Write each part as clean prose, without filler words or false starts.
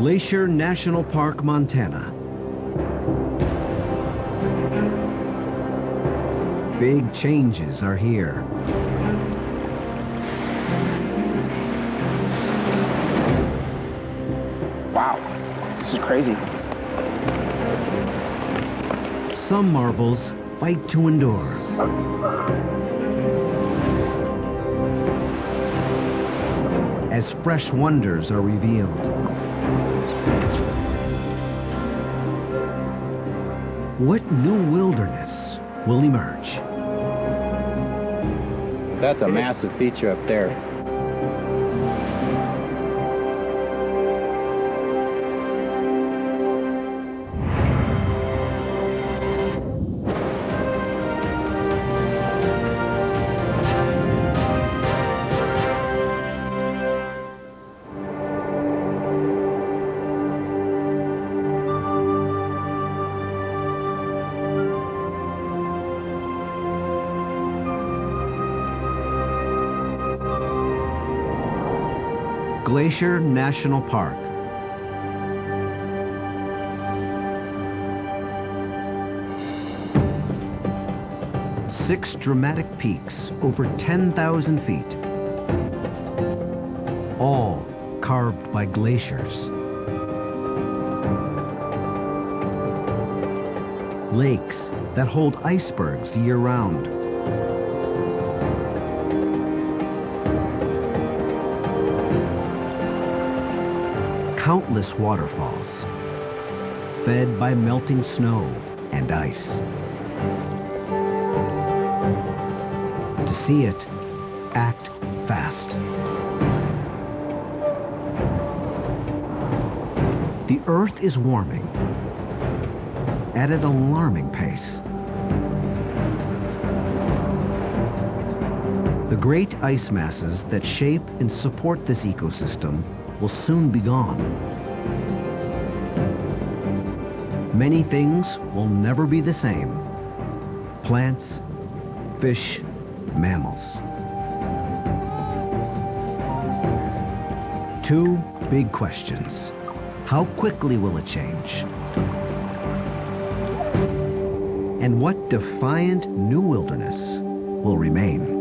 Glacier National Park, Montana. Big changes are here. Wow, this is crazy. Some marvels fight to endure. As fresh wonders are revealed. What new wilderness will emerge? That's a massive feature up there. Glacier National Park. Six dramatic peaks over 10,000 feet, all carved by glaciers. Lakes that hold icebergs year-round. Countless waterfalls, fed by melting snow and ice. To see it, act fast. The Earth is warming at an alarming pace. The great ice masses that shape and support this ecosystem will soon be gone. Many things will never be the same. Plants, fish, mammals. Two big questions. How quickly will it change? And what defiant new wilderness will remain?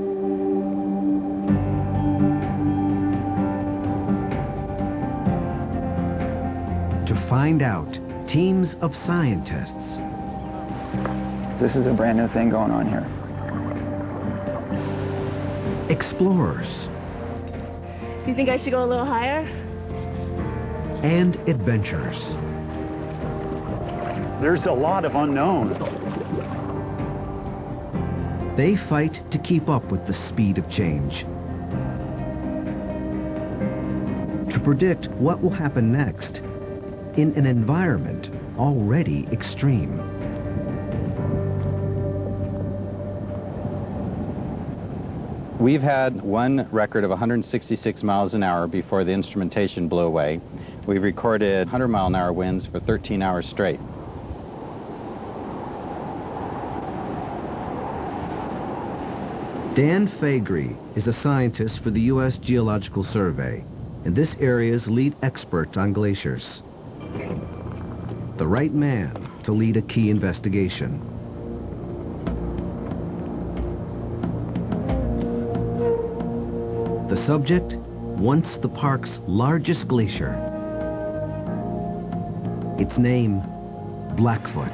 To find out, teams of scientists. This is a brand new thing going on here. Explorers. Do you think I should go a little higher? And adventurers. There's a lot of unknown. They fight to keep up with the speed of change. To predict what will happen next in an environment already extreme. We've had one record of 166 miles an hour before the instrumentation blew away. We've recorded 100-mile-an-hour winds for 13 hours straight. Dan Faegre is a scientist for the U.S. Geological Survey and this area's lead expert on glaciers. The right man to lead a key investigation. The subject, once the park's largest glacier. Its name, Blackfoot.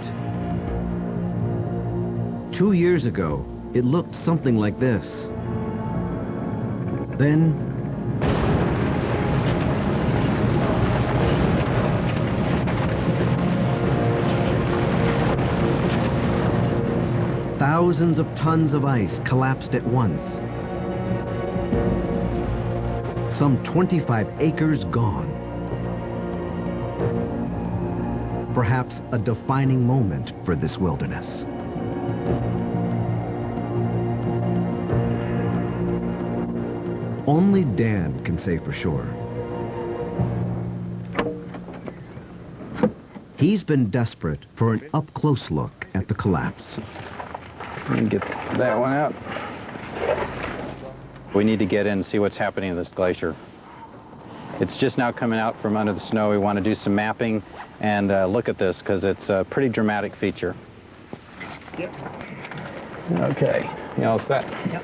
2 years ago, it looked something like this. Then, thousands of tons of ice collapsed at once. Some 25 acres gone. Perhaps a defining moment for this wilderness. Only Dan can say for sure. He's been desperate for an up-close look at the collapse. Let me get that one out. We need to get in and see what's happening in this glacier. It's just now coming out from under the snow. We want to do some mapping and look at this because it's a pretty dramatic feature. Yep. Okay, you all set? Yep.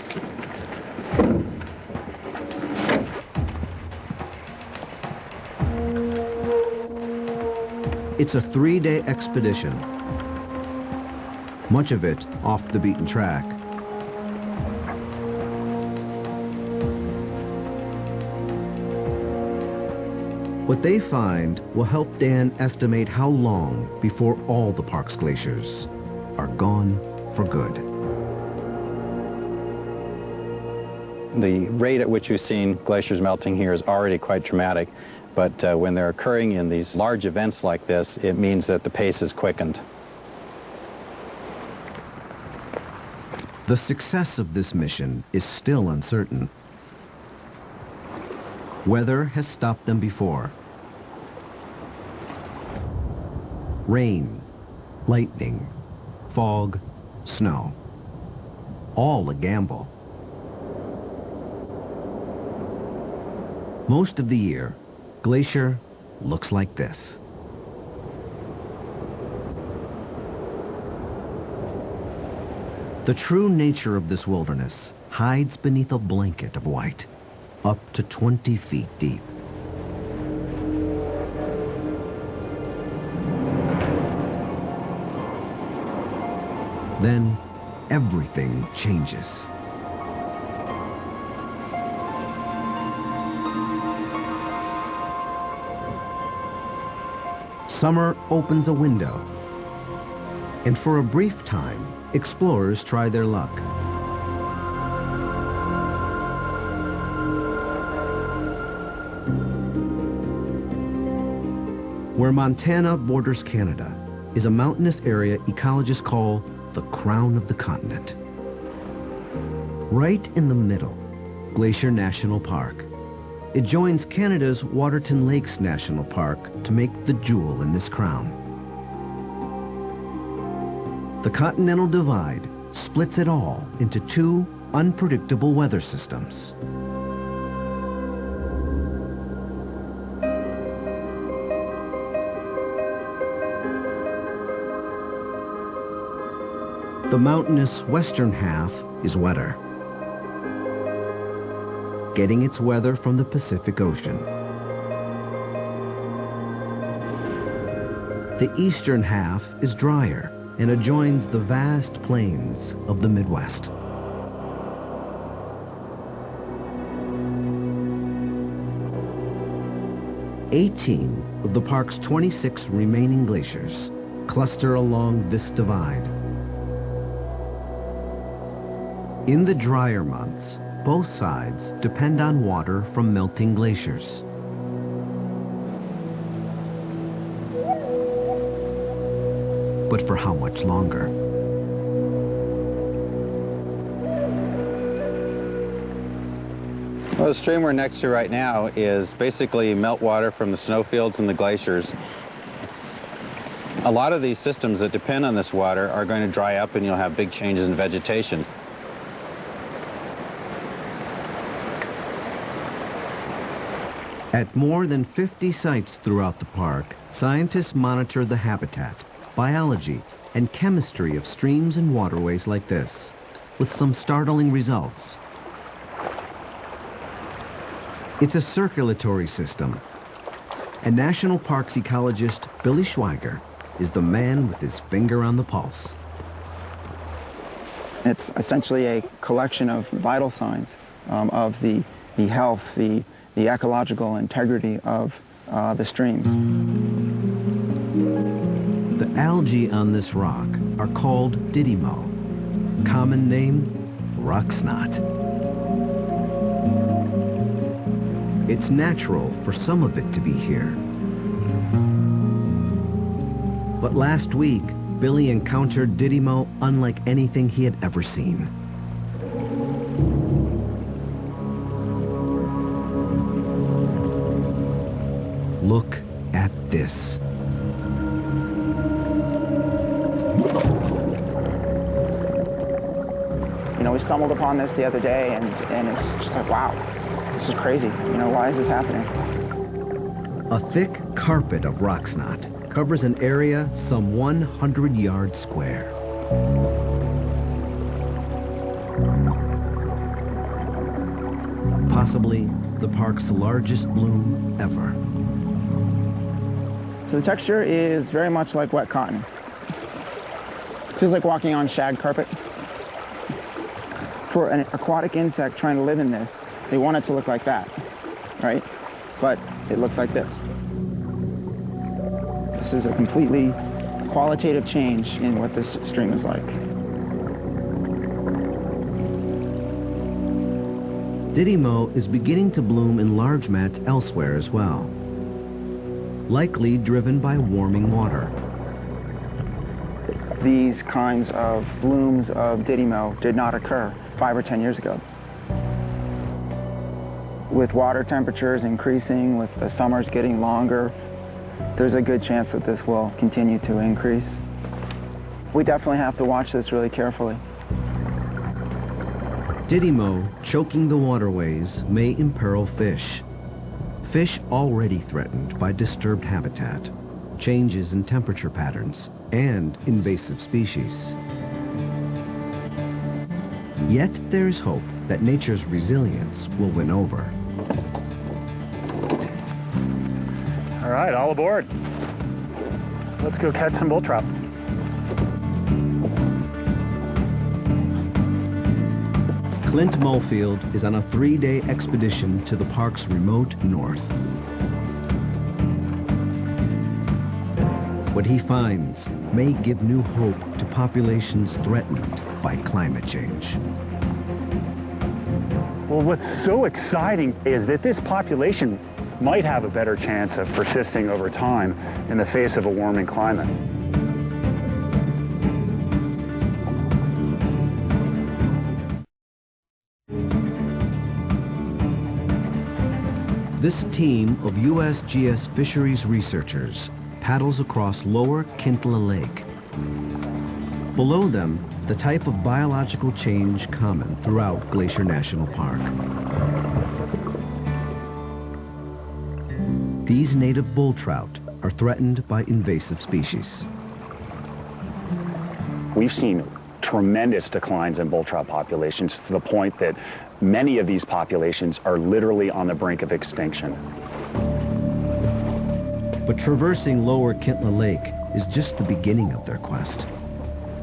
It's a 3-day expedition, much of it off the beaten track. What they find will help Dan estimate how long before all the park's glaciers are gone for good. The rate at which we've seen glaciers melting here is already quite dramatic, but when they're occurring in these large events like this, it means that the pace is quickened. The success of this mission is still uncertain. Weather has stopped them before. Rain, lightning, fog, snow. All a gamble. Most of the year, Glacier looks like this. The true nature of this wilderness hides beneath a blanket of white, up to 20 feet deep. Then everything changes. Summer opens a window, and for a brief time, explorers try their luck. Where Montana borders Canada is a mountainous area ecologists call the crown of the continent. Right in the middle, Glacier National Park. It joins Canada's Waterton Lakes National Park to make the jewel in this crown. The Continental Divide splits it all into two unpredictable weather systems. The mountainous western half is wetter, getting its weather from the Pacific Ocean. The eastern half is drier and adjoins the vast plains of the Midwest. "18 of the park's 26 remaining glaciers cluster along this divide. In the drier months, both sides depend on water from melting glaciers. But for how much longer? Well, the stream we're next to right now is basically meltwater from the snowfields and the glaciers. A lot of these systems that depend on this water are going to dry up and you'll have big changes in vegetation. At more than 50 sites throughout the park, scientists monitor the habitat, biology, and chemistry of streams and waterways like this, with some startling results. It's a circulatory system, and National Parks ecologist Billy Schweiger is the man with his finger on the pulse. It's essentially a collection of vital signs of the health, the ecological integrity of the streams. The algae on this rock are called didymo, common name, rock snot. It's natural for some of it to be here. But last week, Billy encountered didymo unlike anything he had ever seen. Look at this. You know, we stumbled upon this the other day, and it's just like, wow, this is crazy. You know, why is this happening? A thick carpet of rock snot covers an area some 100 yards square. Possibly the park's largest bloom ever. So the texture is very much like wet cotton. Feels like walking on shag carpet. For an aquatic insect trying to live in this, they want it to look like that, right? But it looks like this. This is a completely qualitative change in what this stream is like. Didymo is beginning to bloom in large mats elsewhere as well, likely driven by warming water. These kinds of blooms of Didymo did not occur 5 or 10 years ago. With water temperatures increasing, with the summers getting longer, there's a good chance that this will continue to increase. We definitely have to watch this really carefully. Didymo choking the waterways may imperil fish. Fish already threatened by disturbed habitat, changes in temperature patterns, and invasive species. Yet there's hope that nature's resilience will win over. All right, all aboard. Let's go catch some bull trout. Clint Mulfield is on a 3-day expedition to the park's remote north. What he finds may give new hope to populations threatened by climate change. Well, what's so exciting is that this population might have a better chance of persisting over time in the face of a warming climate. This team of USGS fisheries researchers paddles across lower Kintla Lake. Below them, the type of biological change common throughout Glacier National Park. These native bull trout are threatened by invasive species. We've seen tremendous declines in bull trout populations to the point that many of these populations are literally on the brink of extinction. But traversing lower Kintla Lake is just the beginning of their quest.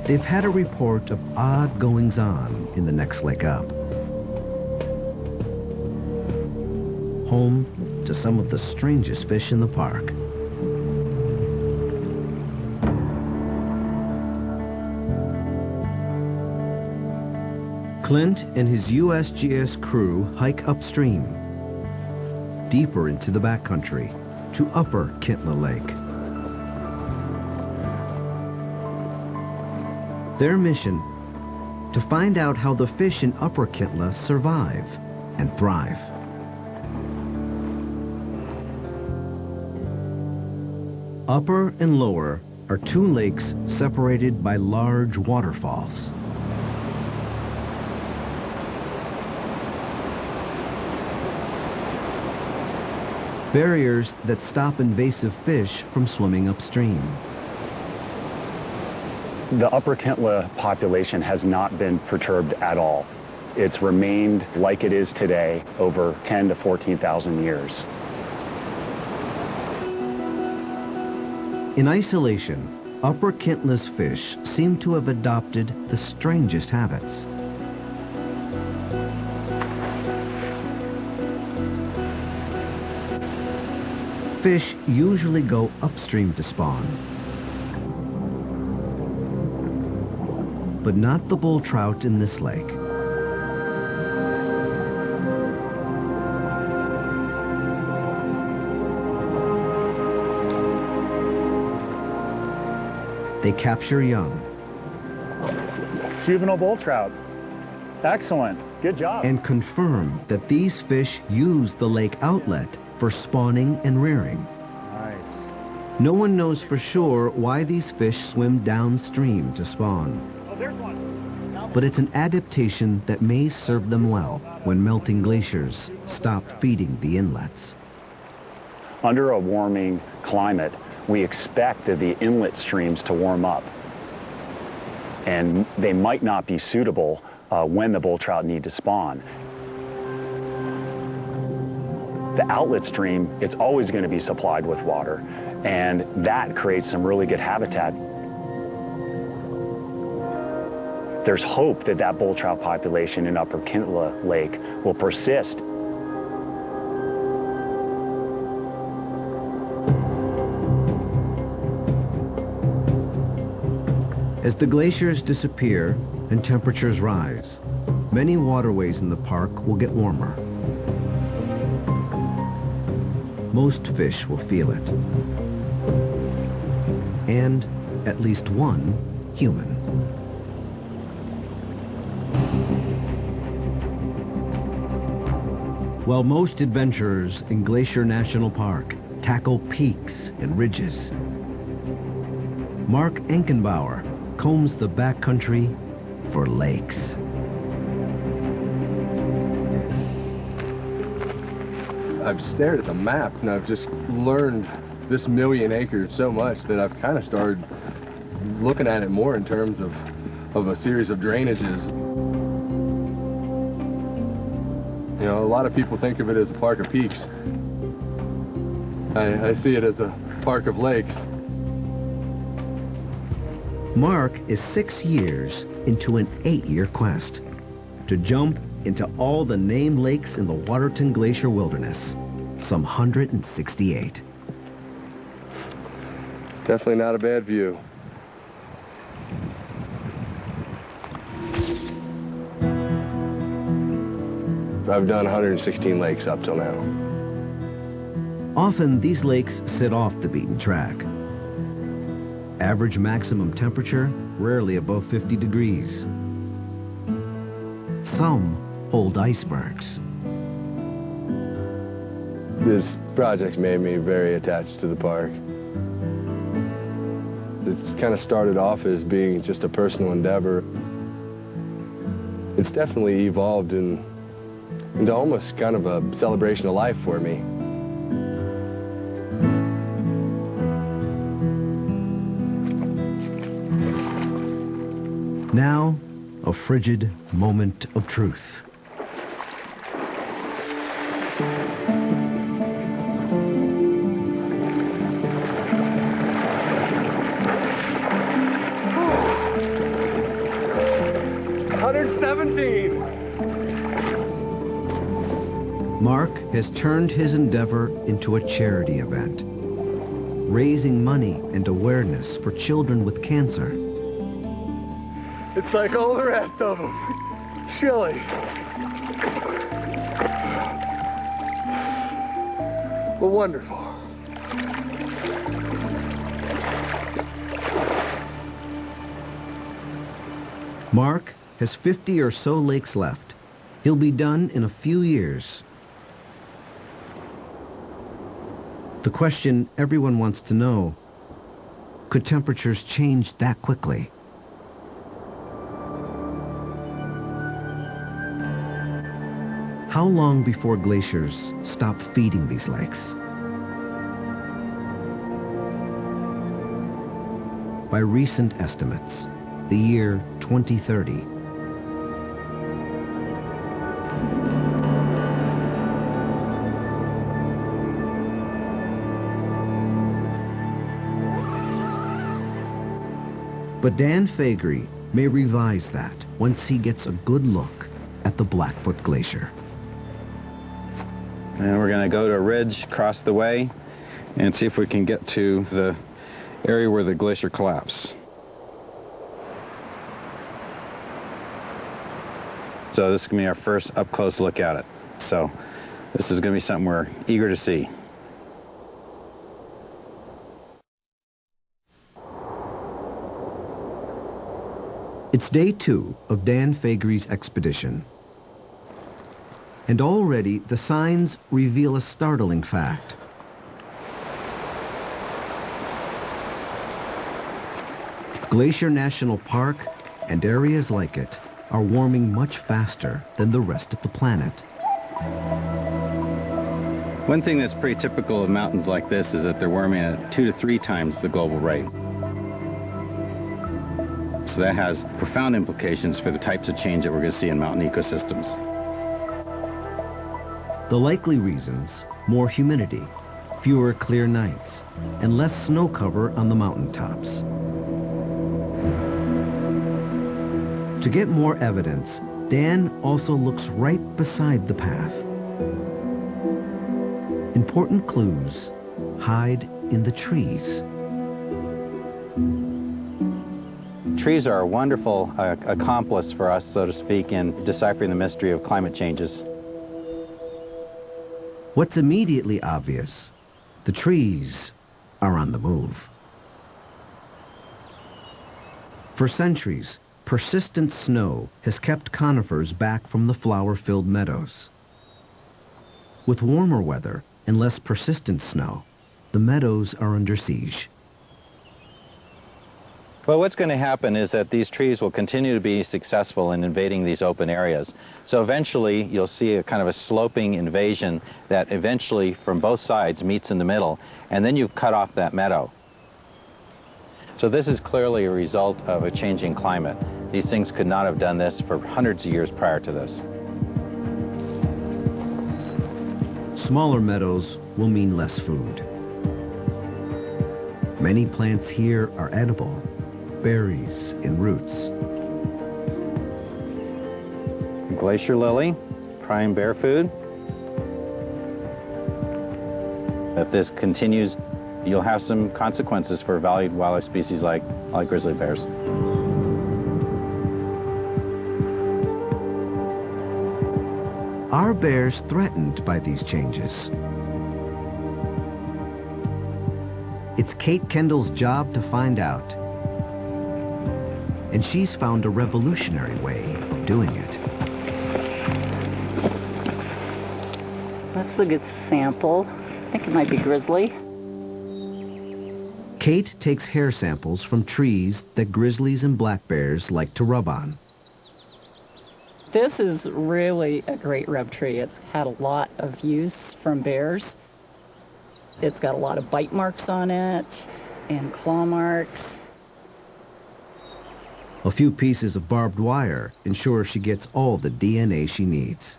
They've had a report of odd goings-on in the next lake up. Home to some of the strangest fish in the park. Clint and his USGS crew hike upstream, deeper into the backcountry, to upper Kintla Lake. Their mission, to find out how the fish in upper Kintla survive and thrive. Upper and lower are 2 lakes separated by large waterfalls. Barriers that stop invasive fish from swimming upstream. The upper Kintla population has not been perturbed at all. It's remained like it is today over 10 to 14,000 years. In isolation, upper Kintla's fish seem to have adopted the strangest habits. Fish usually go upstream to spawn, but not the bull trout in this lake. They capture young. Juvenile bull trout. Excellent. Good job. And confirm that these fish use the lake outlet for spawning and rearing. Nice. No one knows for sure why these fish swim downstream to spawn. Oh, there's one. But it's an adaptation that may serve them well when melting glaciers stop feeding the inlets. Under a warming climate, we expect the inlet streams to warm up, and they might not be suitable when the bull trout need to spawn. The outlet stream, it's always going to be supplied with water, and that creates some really good habitat. There's hope that that bull trout population in Upper Kintla Lake will persist. As the glaciers disappear and temperatures rise, many waterways in the park will get warmer. Most fish will feel it. And at least one human. While most adventurers in Glacier National Park tackle peaks and ridges, Mark Enkenbauer combs the backcountry for lakes. I've stared at the map and I've just learned this 1,000,000 acres so much that I've kind of started looking at it more in terms of a series of drainages. You know, a lot of people think of it as a park of peaks. I see it as a park of lakes. Mark is 6 years into an 8-year quest to jump into all the named lakes in the Waterton Glacier Wilderness, some 168. Definitely not a bad view. I've done 116 lakes up till now. Often these lakes sit off the beaten track. Average maximum temperature, rarely above 50 degrees. Some hold icebergs. This project's made me very attached to the park. It's kind of started off as being just a personal endeavor. It's definitely evolved into almost kind of a celebration of life for me. Now, a frigid moment of truth. Mark has turned his endeavor into a charity event, raising money and awareness for children with cancer. It's like all the rest of them. Chilly. But wonderful. Mark has 50 or so lakes left. He'll be done in a few years. The question everyone wants to know, could temperatures change that quickly? How long before glaciers stop feeding these lakes? By recent estimates, the year 2030. But Dan Faegre may revise that once he gets a good look at the Blackfoot Glacier. And we're going to go to a ridge across the way and see if we can get to the area where the glacier collapsed. So this is going to be our first up-close look at it. So this is going to be something we're eager to see. It's day 2 of Dan Faegre's expedition. And already the signs reveal a startling fact. Glacier National Park and areas like it are warming much faster than the rest of the planet. One thing that's pretty typical of mountains like this is that they're warming at 2 to 3 times the global rate. So that has profound implications for the types of change that we're going to see in mountain ecosystems. The likely reasons: more humidity, fewer clear nights, and less snow cover on the mountaintops. To get more evidence, Dan also looks right beside the path. Important clues hide in the trees. Trees are a wonderful accomplice for us, so to speak, in deciphering the mystery of climate changes. What's immediately obvious: the trees are on the move. For centuries, persistent snow has kept conifers back from the flower-filled meadows. With warmer weather and less persistent snow, the meadows are under siege. Well, what's going to happen is that these trees will continue to be successful in invading these open areas. So eventually you'll see a kind of a sloping invasion that eventually from both sides meets in the middle, and then you've cut off that meadow. So this is clearly a result of a changing climate. These things could not have done this for hundreds of years prior to this. Smaller meadows will mean less food. Many plants here are edible: berries and roots. Glacier lily, prime bear food. If this continues, you'll have some consequences for valued wildlife species like grizzly bears. Are bears threatened by these changes? It's Kate Kendall's job to find out. And she's found a revolutionary way of doing it. Let's look at sample. I think it might be grizzly. Kate takes hair samples from trees that grizzlies and black bears like to rub on. This is really a great rub tree. It's had a lot of use from bears. It's got a lot of bite marks on it and claw marks. A few pieces of barbed wire ensure she gets all the DNA she needs.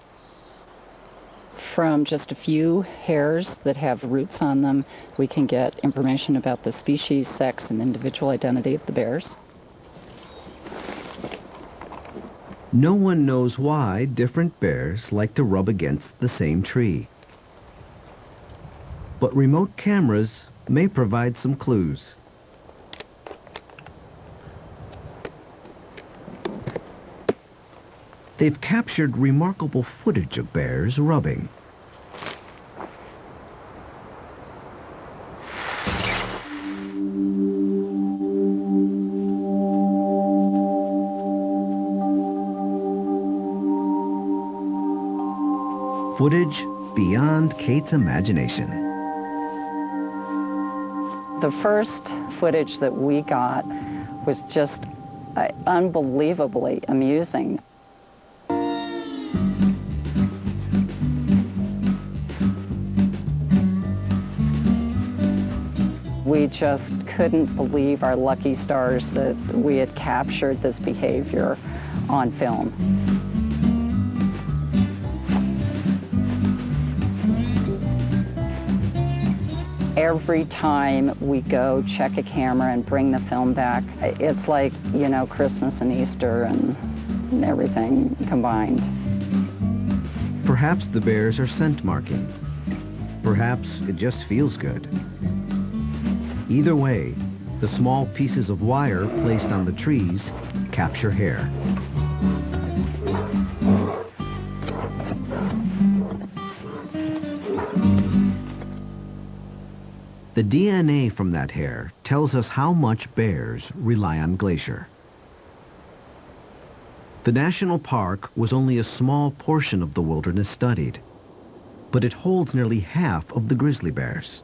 From just a few hairs that have roots on them, we can get information about the species, sex, and individual identity of the bears. No one knows why different bears like to rub against the same tree. But remote cameras may provide some clues. They've captured remarkable footage of bears rubbing. Footage beyond Kate's imagination. The first footage that we got was just unbelievably amusing. We just couldn't believe our lucky stars that we had captured this behavior on film. Every time we go check a camera and bring the film back, it's like, you know, Christmas and Easter and everything combined. Perhaps the bears are scent marking. Perhaps it just feels good. Either way, the small pieces of wire placed on the trees capture hair. The DNA from that hair tells us how much bears rely on Glacier. The national park was only a small portion of the wilderness studied, but it holds nearly half of the grizzly bears.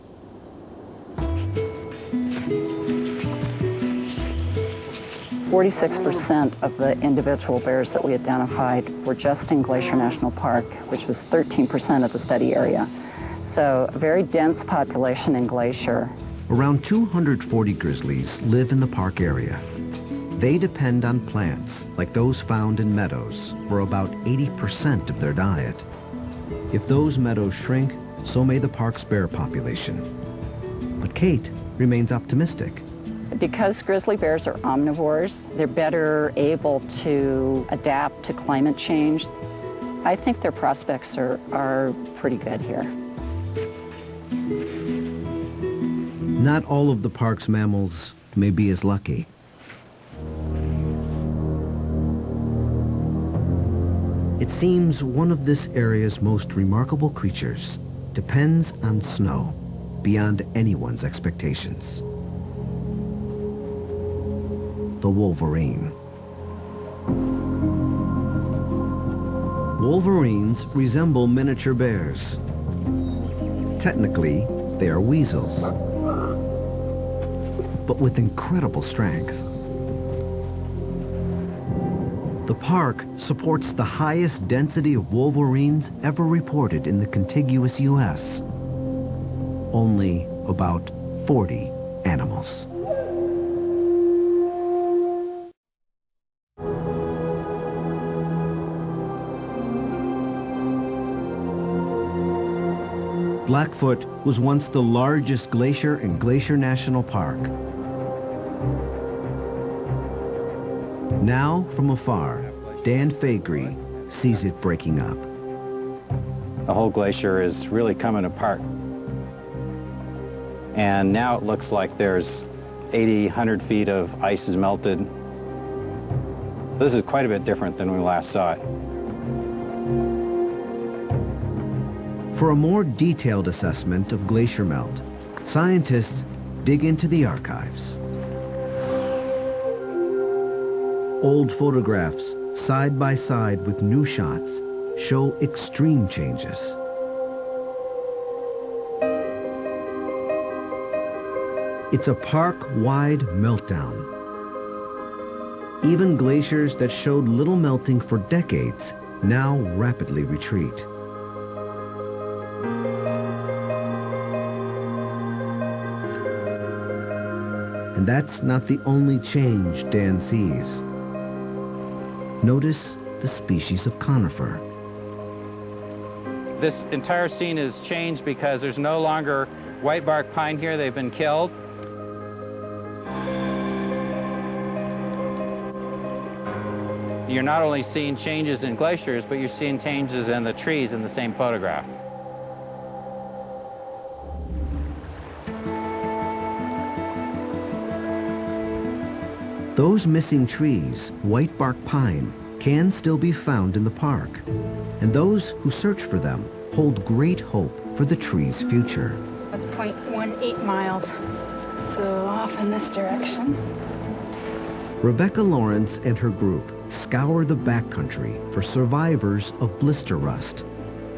%46% of the individual bears that we identified were just in Glacier National Park, which was 13% of the study area. So a very dense population in Glacier. Around 240 grizzlies live in the park area. They depend on plants, like those found in meadows, for about 80% of their diet. If those meadows shrink, so may the park's bear population. But Kate remains optimistic. Because grizzly bears are omnivores, they're better able to adapt to climate change. I think their prospects are pretty good here. Not all of the park's mammals may be as lucky. It seems one of this area's most remarkable creatures depends on snow beyond anyone's expectations. The wolverine. Wolverines resemble miniature bears. Technically, they are weasels, but with incredible strength. The park supports the highest density of wolverines ever reported in the contiguous U.S. Only about 40 animals. Blackfoot was once the largest glacier in Glacier National Park. Now, from afar, Dan Faegre sees it breaking up. The whole glacier is really coming apart. And now it looks like there's 80, 100 feet of ice is melted. This is quite a bit different than when we last saw it. For a more detailed assessment of glacier melt, scientists dig into the archives. Old photographs, side by side with new shots, show extreme changes. It's a park-wide meltdown. Even glaciers that showed little melting for decades now rapidly retreat. And that's not the only change Dan sees. Notice the species of conifer. This entire scene is changed because there's no longer white bark pine here. They've been killed. You're not only seeing changes in glaciers, but you're seeing changes in the trees in the same photograph. Those missing trees, white bark pine, can still be found in the park. And those who search for them hold great hope for the tree's future. That's 0.18 miles, so off in this direction. Rebecca Lawrence and her group scour the backcountry for survivors of blister rust,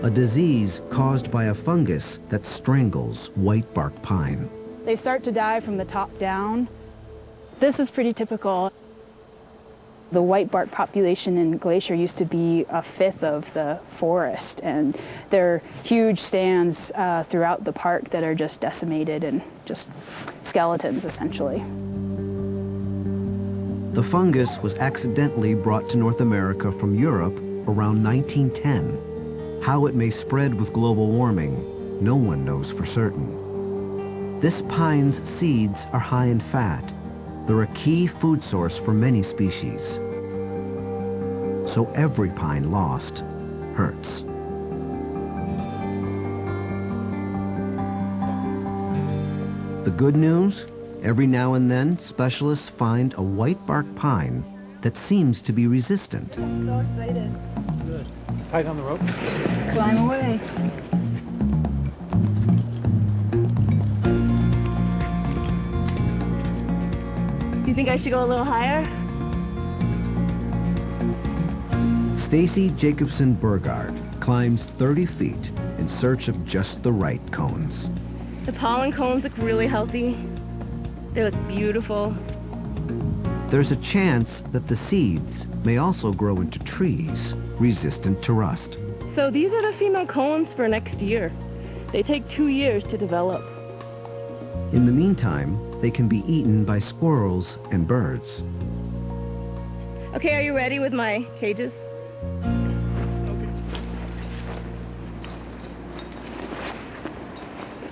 a disease caused by a fungus that strangles white bark pine. They start to die from the top down. This is pretty typical. The white bark population in Glacier used to be a fifth of the forest, and there are huge stands throughout the park that are just decimated and just skeletons, essentially. The fungus was accidentally brought to North America from Europe around 1910. How it may spread with global warming, no one knows for certain. This pine's seeds are high in fat. They're a key food source for many species. So every pine lost hurts. The good news? Every now and then, specialists find a white bark pine that seems to be resistant. I'm so excited. Good. Tight on the rope. Climb away. You think I should go a little higher? Stacy Jacobson Burgard climbs 30 feet in search of just the right cones. The pollen cones look really healthy. They look beautiful. There's a chance that the seeds may also grow into trees resistant to rust. So these are the female cones for next year. They take 2 years to develop. In the meantime, they can be eaten by squirrels and birds. Okay, are you ready with my cages?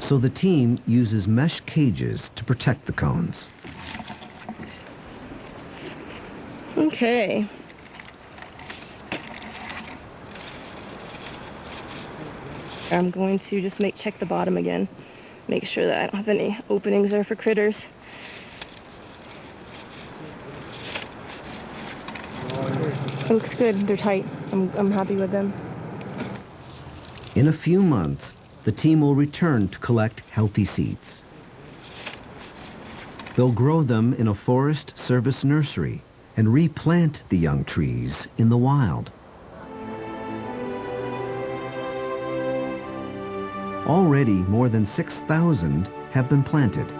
So the team uses mesh cages to protect the cones. Okay. I'm going to just check the bottom again. Make sure that I don't have any openings there for critters. Looks good. They're tight. I'm happy with them. In a few months, the team will return to collect healthy seeds. They'll grow them in a Forest Service nursery and replant the young trees in the wild. Already, more than 6,000 have been planted.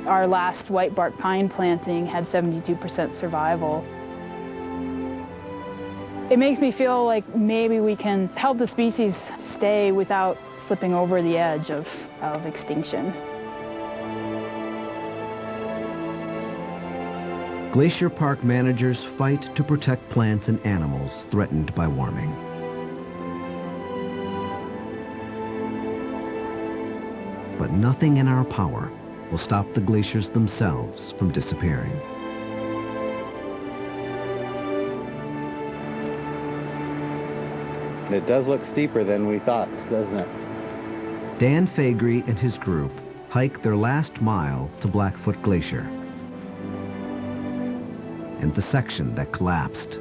Our last white bark pine planting had 72% survival. It makes me feel like maybe we can help the species stay without slipping over the edge of extinction. Glacier Park managers fight to protect plants and animals threatened by warming. But nothing in our power will stop the glaciers themselves from disappearing. It does look steeper than we thought, doesn't it? Dan Faegre and his group hike their last mile to Blackfoot Glacier and the section that collapsed.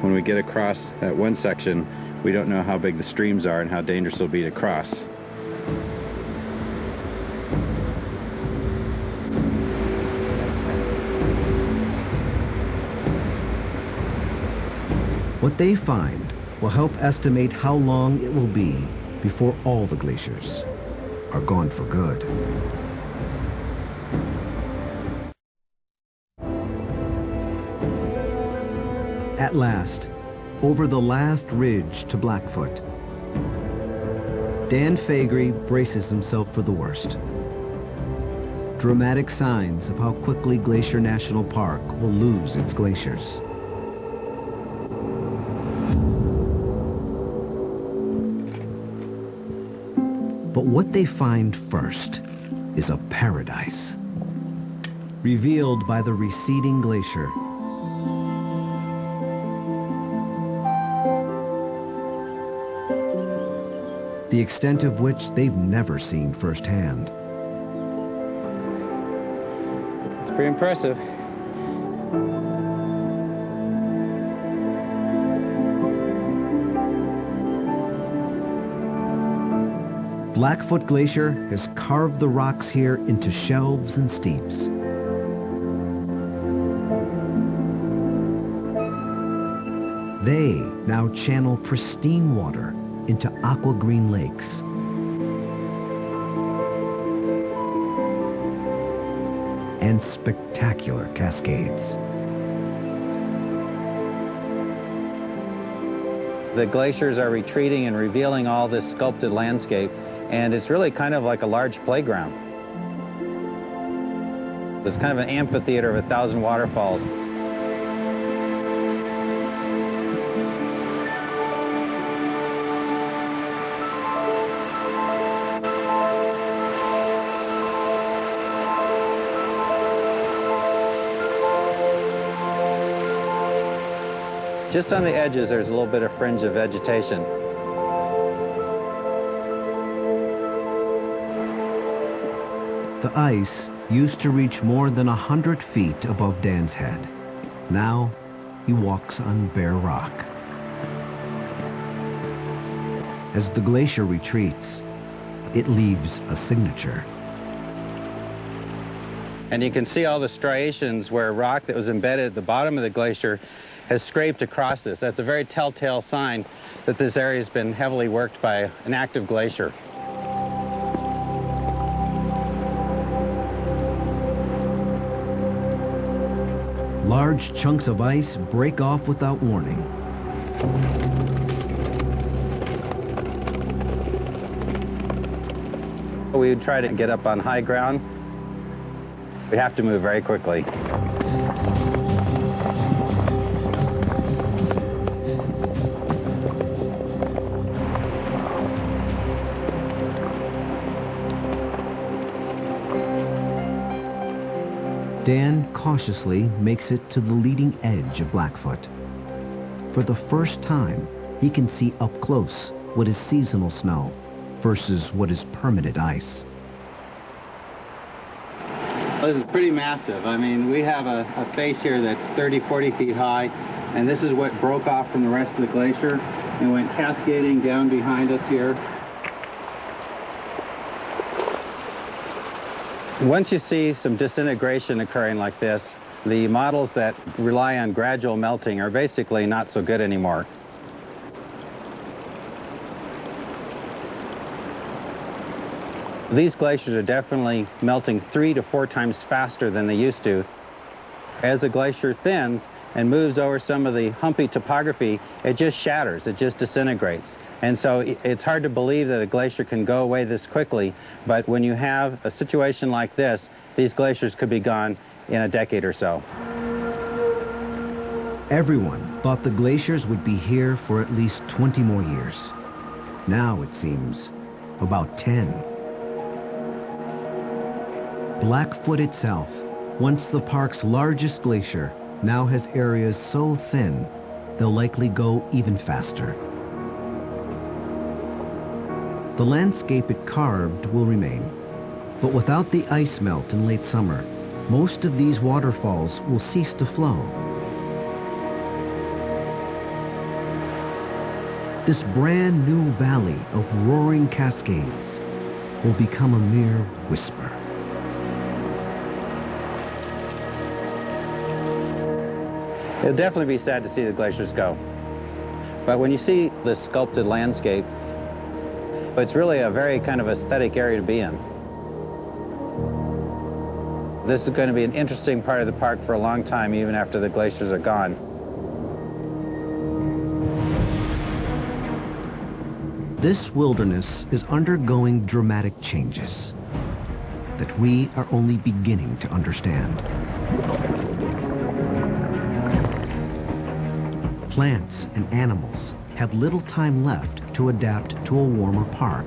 When we get across that one section, we don't know how big the streams are and how dangerous it'll be to cross. What they find will help estimate how long it will be before all the glaciers are gone for good. At last, over the last ridge to Blackfoot, Dan Faegre braces himself for the worst. Dramatic signs of how quickly Glacier National Park will lose its glaciers. But what they find first is a paradise, revealed by the receding glacier. The extent of which they've never seen firsthand. It's pretty impressive. Blackfoot Glacier has carved the rocks here into shelves and steeps. They now channel pristine water into aqua-green lakes. And spectacular cascades. The glaciers are retreating and revealing all this sculpted landscape, and it's really kind of like a large playground. It's kind of an amphitheater of 1,000 waterfalls. Just on the edges, there's a little bit of fringe of vegetation. The ice used to reach more than 100 feet above Dan's head. Now, he walks on bare rock. As the glacier retreats, it leaves a signature. And you can see all the striations where rock that was embedded at the bottom of the glacier has scraped across this. That's a very telltale sign that this area has been heavily worked by an active glacier. Large chunks of ice break off without warning. We would try to get up on high ground. We have to move very quickly. Dan cautiously makes it to the leading edge of Blackfoot. For the first time, he can see up close what is seasonal snow versus what is permanent ice. This is pretty massive. I mean, we have a face here that's 30, 40 feet high, and this is what broke off from the rest of the glacier and went cascading down behind us here. Once you see some disintegration occurring like this, the models that rely on gradual melting are basically not so good anymore. These glaciers are definitely melting 3 to 4 times faster than they used to. As the glacier thins and moves over some of the humpy topography, it just shatters, it just disintegrates. And so it's hard to believe that a glacier can go away this quickly, but when you have a situation like this, these glaciers could be gone in a decade or so. Everyone thought the glaciers would be here for at least 20 more years. Now, it seems, about 10. Blackfoot itself, once the park's largest glacier, now has areas so thin, they'll likely go even faster. The landscape it carved will remain, but without the ice melt in late summer, most of these waterfalls will cease to flow. This brand new valley of roaring cascades will become a mere whisper. It'll definitely be sad to see the glaciers go. But when you see the sculpted landscape, it's really a very kind of aesthetic area to be in. This is going to be an interesting part of the park for a long time, even after the glaciers are gone. This wilderness is undergoing dramatic changes that we are only beginning to understand. Plants and animals have little time left to adapt to a warmer park.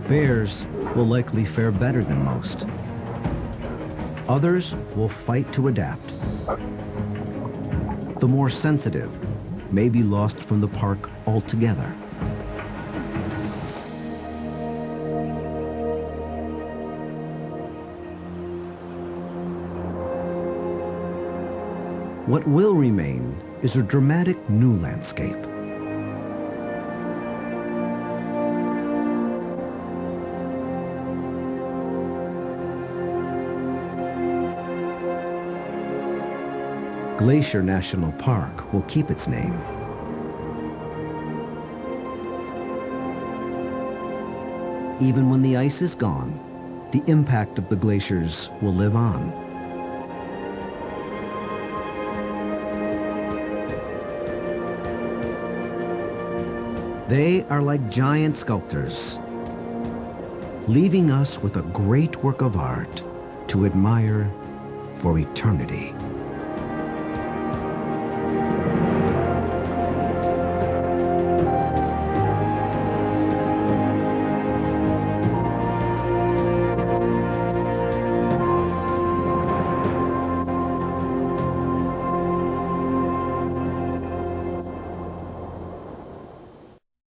Bears will likely fare better than most. Others will fight to adapt. The more sensitive may be lost from the park altogether. What will remain is a dramatic new landscape. Glacier National Park will keep its name. Even when the ice is gone, the impact of the glaciers will live on. They are like giant sculptors, leaving us with a great work of art to admire for eternity.